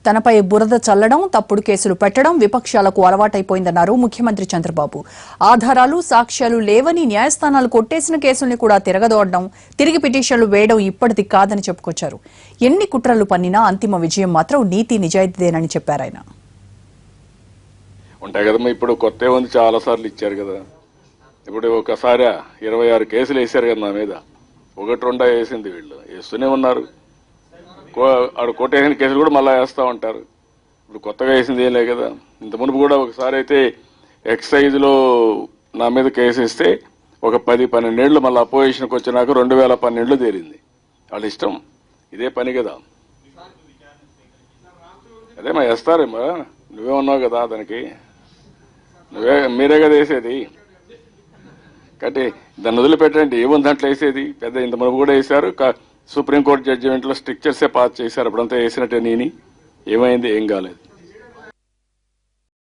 తనపై బురద చల్లడం, తప్పుడు కేసులు పెట్టడం విపక్షాలకు అలవాటైపోయిందన్నారు ముఖ్యమంత్రి చంద్రబాబు. ఆధారాలు, సాక్ష్యాలు లేవని న్యాయస్థానాలు కొట్టేసిన కేసుల్ని కూడా తిరగదోడడం, తిరిగి పిటిషన్లు వేయడం ఇప్పటిది కాదని చెప్పుకొచ్చారు. ఎన్ని కుట్రలు పన్నినా అంతిమ విజయం మాత్రం నీతి నిజాయితీదేనని చెప్పారు ఆయన. ఉంటాయి కదమ్మా, ఇప్పుడు కొత్త ఉంది, చాలా సార్లు ఇచ్చారు కదా. ఇప్పుడు ఒకసారి 26 కేసులు వేశారు కదా నా మీద. 1-2 వేసింది, వీళ్ళు వేస్తూనే ఉన్నారు. ఆడు కొట్టేసిన కేసులు కూడా మళ్ళీ వేస్తూ ఉంటారు. ఇప్పుడు కొత్తగా వేసింది ఏం లేదు కదా. ఇంత మునుపు కూడా ఒకసారి అయితే ఎక్సైజ్లో నా మీద కేసు ఇస్తే ఒక 10-12 ఏళ్ళు మళ్ళీ అపోజిషన్కి వచ్చినాక 2012 తేలింది. వాళ్ళ ఇష్టం, ఇదే పని కదా. అదేమా వేస్తారేమా, నువ్వే ఉన్నావు కదా దానికి, మీరే కదా వేసేది. కాబట్టి దాన్ని వదిలిపెట్టండి, ఏముంది దాంట్లో వేసేది. పెద్ద ఇంత మునుపు కూడా వేశారు. సుప్రీంకోర్టు జడ్జిమెంట్లో స్ట్రిక్చర్సే పాస్ చేశారు. అప్పుడంతా వేసినట్టే నేని ఏమైంది, ఏం కాలేదు.